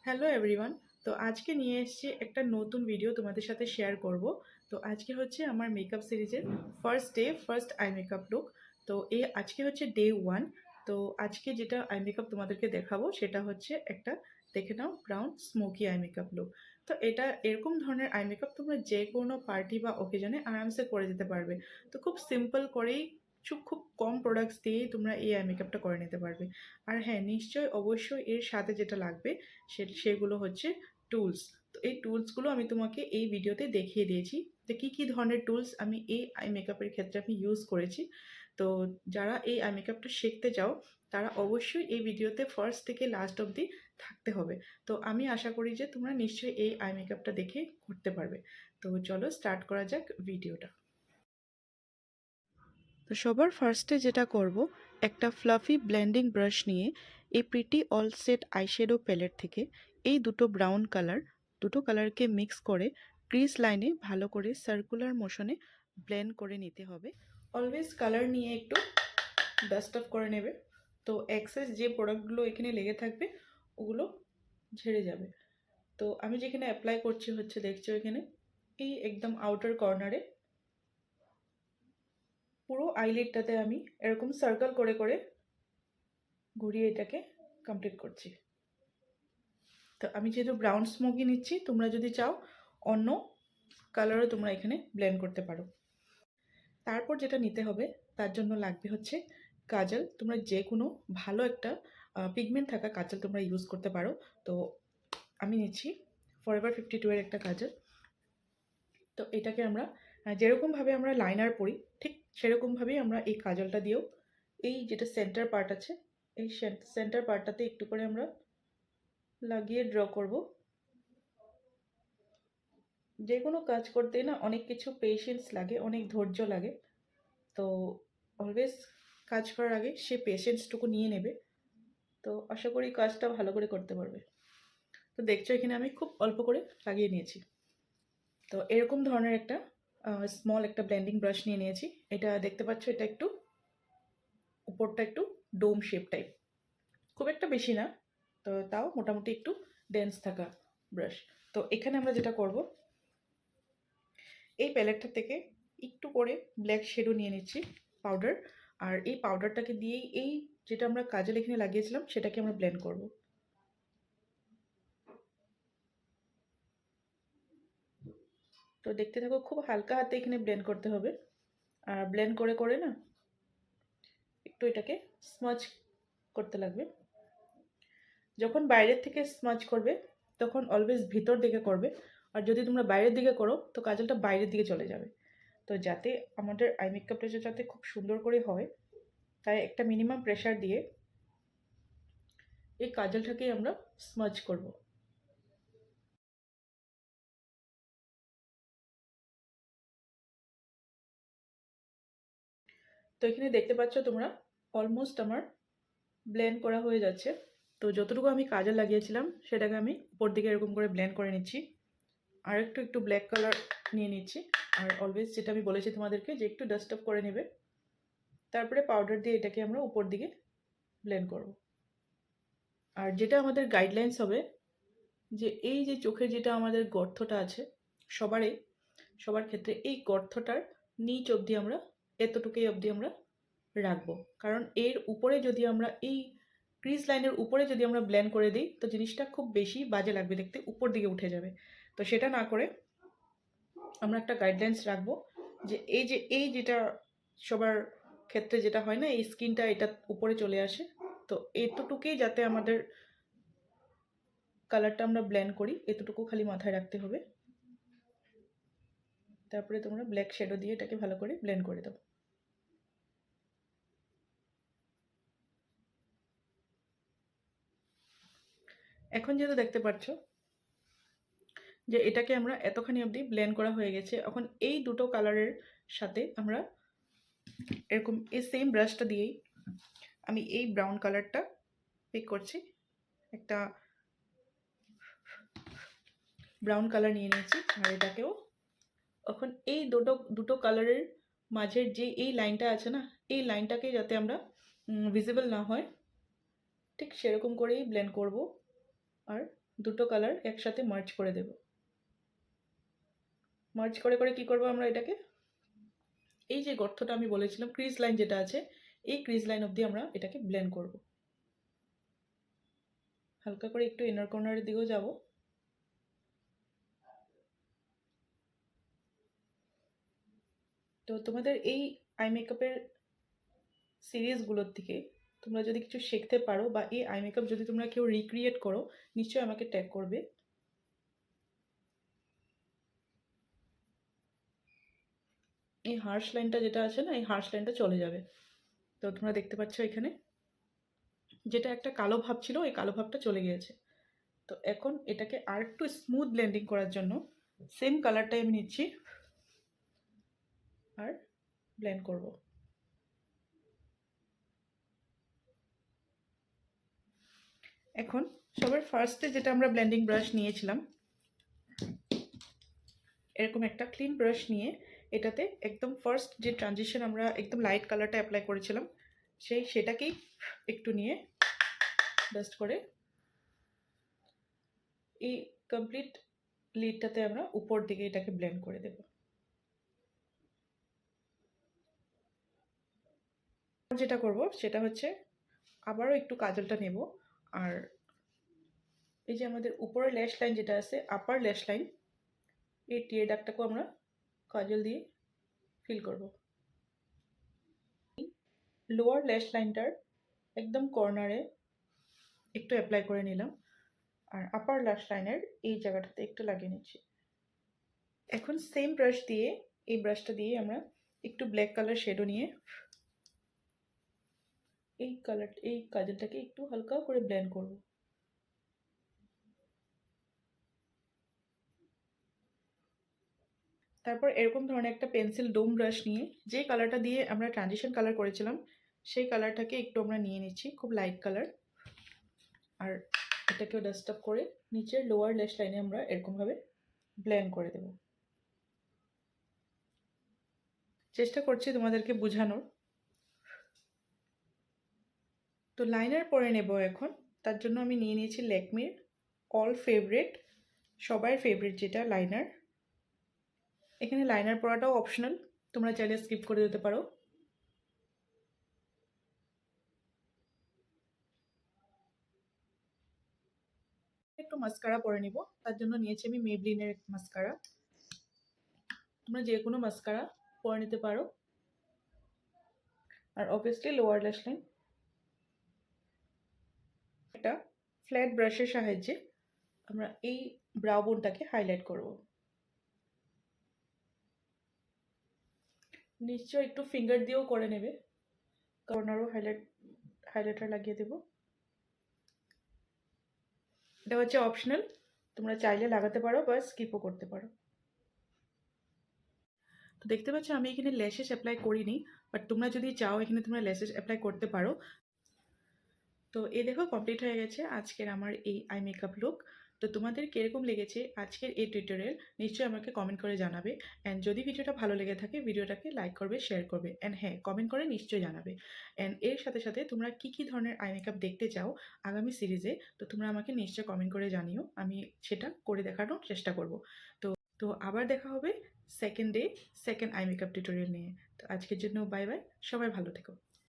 Hello everyone. তো আজকে নিয়ে এসেছি একটা নতুন ভিডিও তোমাদের সাথে শেয়ার করব। তো আজকে হচ্ছে আমার মেকআপ সিরিজের ফার্স্ট আই মেকআপ লুক। তো আজকে হচ্ছে ডে 1। তো আজকে যেটা আই মেকআপ তোমাদেরকে দেখাবো সেটা হচ্ছে একটা, দেখে নাও, brown smoky eye makeup look. তো এটা এরকম ধরনের আই মেকআপ তোমরা যে কোনো পার্টি বা ওকেজনে আরামসে করে যেতে পারবে। তো খুব সিম্পল করেই, খুব কম প্রোডাক্টস দিয়েই তোমরা এই আই মেকআপটা করে নিতে পারবে। আর হ্যাঁ, নিশ্চয়ই অবশ্যই এর সাথে যেটা লাগবে সেগুলো হচ্ছে টুলস। তো এই টুলসগুলো আমি তোমাকে এই ভিডিওতে দেখিয়ে দিয়েছি যে কী কী ধরনের টুলস আমি এই আই মেকআপের ক্ষেত্রে আমি ইউজ করেছি। তো যারা এই আই মেকআপটা শিখতে চাও তারা অবশ্যই এই ভিডিওতে ফার্স্ট থেকে লাস্ট অবধি থাকতে হবে। তো আমি আশা করি যে তোমরা নিশ্চয়ই এই আই মেকআপটা দেখে করতে পারবে। তো চলো স্টার্ট করা যাক ভিডিওটা। তো সবার ফার্স্টে যেটা করব, একটা ফ্লাফি ব্লেন্ডিং ব্রাশ নিয়ে এই pretty all set eyeshadow palette থেকে এই দুটো কালারকে মিক্স করে ক্রিজ লাইনে ভালো করে সার্কুলার মোশনে ব্লেন্ড করে নিতে হবে। অলওয়েজ কালার নিয়ে একটু ডাস্ট অফ করে নেবে। তো এক্সেস যে প্রোডাক্টগুলো এখানে লেগে থাকবে ওগুলো ঝেড়ে যাবে। তো আমি যেখানে অ্যাপ্লাই করছি হচ্ছে, দেখছো এখানে এই একদম আউটার কর্নারে পুরো আইলিডটাতে আমি এরকম সার্কেল করে করে ঘুরিয়ে এটাকে কমপ্লিট করছি। তো আমি যেহেতু ব্রাউন স্মোকি নিচ্ছি, তোমরা যদি চাও অন্য কালারও তোমরা এখানে ব্লেন্ড করতে পারো। তারপর যেটা নিতে হবে তার জন্য লাগবে হচ্ছে কাজল। তোমরা যে কোনো ভালো একটা পিগমেন্ট থাকা কাজল তোমরা ইউজ করতে পারো। তো আমি নিচ্ছি ফরএভার 52 এর একটা কাজল। তো এটাকে আমরা যেরকমভাবে আমরা লাইনার পরি ঠিক সেরকমভাবেই আমরা এই কাজলটা দিয়েও এই যেটা সেন্টার পার্ট আছে এই সেন্টার পার্টটাতে একটু করে আমরা লাগিয়ে ড্র করব। যে কোনো কাজ করতে না অনেক কিছু পেশেন্স লাগে, অনেক ধৈর্য লাগে। তো অলওয়েজ কাজ করার আগে সে পেশেন্সটুকু নিয়ে নেবে। তো আশা করি কাজটা ভালো করে করতে পারবে। তো দেখছো এখানে আমি খুব অল্প করে লাগিয়ে নিয়েছি। তো এরকম ধরনের একটা স্মল একটা ব্লেন্ডিং ব্রাশ নিয়ে নিয়েছি। এটা দেখতে পাচ্ছ, এটা একটু উপরটা একটু ডোম শেপ টাইপ, খুব একটা বেশি না, তো তাও মোটামুটি একটু ডেন্স থাকা ব্রাশ। তো এখানে আমরা যেটা করব, এই প্যালেটটা থেকে একটু করে ব্ল্যাক শেডো নিয়ে নিচ্ছি, পাউডার। আর এই পাউডারটাকে দিয়েই এই যেটা আমরা কাজল এখানে লাগিয়েছিলাম সেটাকে আমরা ব্লেন্ড করব। তো দেখতে থাকো, খুব হালকা হাতে এখানে ব্লেন্ড করতে হবে। আর ব্লেন্ড করে করে না একটু এটাকে স্মাচ করতে লাগবে। যখন বাইরের থেকে স্মাচ করবে তখন অলওয়েজ ভিতর দিকে করবে। আর যদি তোমরা বাইরের দিকে করো তো কাজলটা বাইরের দিকে চলে যাবে। তো যাতে আমাদের আই মেকআপটা যাতে খুব সুন্দর করে হয়, তাই একটা মিনিমাম প্রেশার দিয়ে এই কাজলটাকেই আমরা স্মাচ করব। তো এখানে দেখতে পাচ্ছ তোমরা অলমোস্ট আমার ব্লেন্ড করা হয়ে যাচ্ছে। তো যতটুকু আমি কাজল লাগিয়েছিলাম সেটাকে আমি উপর দিকে এরকম করে ব্লেন্ড করে নিচ্ছি। আর একটু ব্ল্যাক কালার নিয়ে নিচ্ছি। আর অলওয়েজ যেটা আমি বলেছি তোমাদেরকে যে একটু ডাস্ট অফ করে নেবে। তারপরে পাউডার দিয়ে এটাকে আমরা উপর দিকে ব্লেন্ড করব। আর যেটা আমাদের গাইডলাইন্স হবে যে এই যে চোখের যেটা আমাদের গর্তটা আছে সবার ক্ষেত্রে এই গর্তটার নিচ অবধি আমরা এতটুকুই অবধি আমরা রাখবো। কারণ এর উপরে যদি আমরা এই ক্রিজ লাইনের উপরে যদি আমরা ব্লেন্ড করে দিই তো জিনিসটা খুব বেশি বাজে লাগবে দেখতে, উপর দিকে উঠে যাবে। তো সেটা না করে আমরা একটা গাইডলাইন্স রাখবো যে এই যেটা সবার ক্ষেত্রে যেটা হয় না, এই স্কিনটা এটা উপরে চলে আসে। তো এতটুকুই যাতে আমাদের কালারটা আমরা ব্লেন্ড করি, এতটুকু খালি মাথায় রাখতে হবে। তারপরে তোমরা ব্ল্যাক শ্যাডো দিয়ে এটাকে ভালো করে ব্লেন্ড করে দাও। এখন যেহেতু দেখতে পাচ্ছ যে এটাকে আমরা এতখানি অবধি ব্লেন্ড করা হয়ে গেছে, এখন এই দুটো কালারের সাথে আমরা এরকম এই সেম ব্রাশটা দিয়েই আমি এই ব্রাউন কালারটা পিক করছি। একটা ব্রাউন কালার নিয়ে নিয়েছি। আর এটাকেও এখন এই দুটো কালারের মাঝের যে এই লাইনটা আছে না, এই লাইনটাকে যাতে আমরা ভিজিবল না হয় ঠিক সেরকম করেই ব্লেন্ড করব। আর দুটো কালার একসাথে মার্চ করে দেব। মার্চ করে করে কি করব আমরা এটাকে, এই যে গর্তটা আমি বলেছিলাম ক্রিজ লাইন যেটা আছে, এই ক্রিজ লাইন অবধি আমরা এটাকে ব্লেন্ড করব। হালকা করে একটু ইনার কর্নারের দিকেও যাব। তো তোমাদের এই আই মেকআপের সিরিজগুলোর থেকে তোমরা যদি কিছু শিখতে পারো বা এই আই মেকআপ যদি তোমরা কেউ রিক্রিয়েট করো, নিশ্চয়ই আমাকে ট্যাগ করবে। এই হার্শ লাইনটা যেটা আছে না, এই হার্শ লাইনটা চলে যাবে। তো তোমরা দেখতে পাচ্ছ এখানে যেটা একটা কালো ভাব ছিল, এই কালো ভাবটা চলে গিয়েছে। তো এখন এটাকে আর একটু স্মুথ ব্লেন্ডিং করার জন্য সেম কালারটাই আমি নিচ্ছি আর ব্লেন্ড করব। এখন সবার ফার্স্টে যেটা আমরা ব্লেন্ডিং ব্রাশ নিয়েছিলাম, এরকম একটা ক্লিন ব্রাশ নিয়ে এটাতে একদম ফার্স্ট যে ট্রানজিশন আমরা একদম লাইট কালারটা অ্যাপ্লাই করেছিলাম সেটাকেই একটু নিয়ে ডাস্ট করে এই কমপ্লিট লিডটাতে আমরা উপর দিকে এটাকে ব্লেন্ড করে দেব। যেটা করব সেটা হচ্ছে আবারও একটু কাজলটা নেব, আর এই যে আমাদের উপরের ল্যাশ লাইন যেটা আছে, আপার ল্যাশ লাইন, এই টিয়ার দাগটাকেও আমরা কাজল দিয়ে ফিল করব। লোয়ার ল্যাশ লাইনটার একদম কর্নারে একটু অ্যাপ্লাই করে নিলাম, আর আপার ল্যাশ লাইনের এই জায়গাটাতে একটু লাগিয়ে নিচ্ছি। এখন সেম ব্রাশ দিয়ে, এই ব্রাশটা দিয়ে আমরা একটু ব্ল্যাক কালার শেডও নিয়ে এই কাজলটাকে একটু হালকা করে ব্লেন্ড করব। তারপর এরকম ধরনের একটা পেন্সিল ডোম ব্রাশ নিয়ে যে কালারটা দিয়ে আমরা ট্রানজিশন কালার করেছিলাম সেই কালারটাকে একটু আমরা নিয়ে নিচ্ছি, খুব লাইট কালার, আর এটাকেও ডাস্ট আপ করে নিচের লোয়ার ল্যাশ লাইনে আমরা এরকমভাবে ব্লেন্ড করে দেব। চেষ্টা করছি তোমাদেরকে বোঝানোর। তো লাইনার পরে নেব এখন, তার জন্য আমি নিয়ে নিয়েছি ল্যাকমির অল ফেভারিট, সবার ফেভারিট যেটা লাইনার। এখানে লাইনার পরাটাও অপশনাল, তোমরা চাইলে স্কিপ করে দিতে পারো। একটু মাস্কারা পরে নিব, তার জন্য নিয়েছি আমি মেবলিনের মাস্কারা। তোমরা যে কোনো মাস্কারা পরে নিতে পারো। আর অবভিয়াসলি লোয়ার ল্যাশ লাইন একটা ফ্ল্যাট ব্রাশের সাহায্যে আমরা এই ব্রাউ বোনটাকে হাইলাইট করব। নিশ্চয় একটু ফিঙ্গার দিয়েও করে নেবে, কর্নারও হাইলাইটার লাগিয়ে দেব। এটা হচ্ছে অপশনাল, তোমরা চাইলে লাগাতে পারো বা স্কিপও করতে পারো। তো দেখতে পাচ্ছ আমি এখানে ল্যাশেস অ্যাপ্লাই করিনি, বাট তোমরা যদি চাও এখানে তোমরা ল্যাশেস অ্যাপ্লাই করতে পারো। তো এই দেখো কমপ্লিট হয়ে গেছে আজকের আমার এই আই মেকআপ লুক। তো তোমাদের কীরকম লেগেছে আজকের এই টিউটোরিয়াল নিশ্চয়ই আমাকে কমেন্ট করে জানাবে। অ্যান্ড যদি ভিডিওটা ভালো লেগে থাকে ভিডিওটাকে লাইক করবে, শেয়ার করবে, অ্যান্ড হ্যাঁ কমেন্ট করে নিশ্চয়ই জানাবে। অ্যান্ড এর সাথে সাথে তোমরা কী কী ধরনের আই মেকআপ দেখতে চাও আগামী সিরিজে, তো তোমরা আমাকে নিশ্চয়ই কমেন্ট করে জানিও, আমি সেটা করে দেখানোর চেষ্টা করব। তো তো আবার দেখা হবে সেকেন্ড আই মেকআপ টিউটোরিয়াল নিয়ে। তো আজকের জন্য বাই বাই, সবাই ভালো থেকো।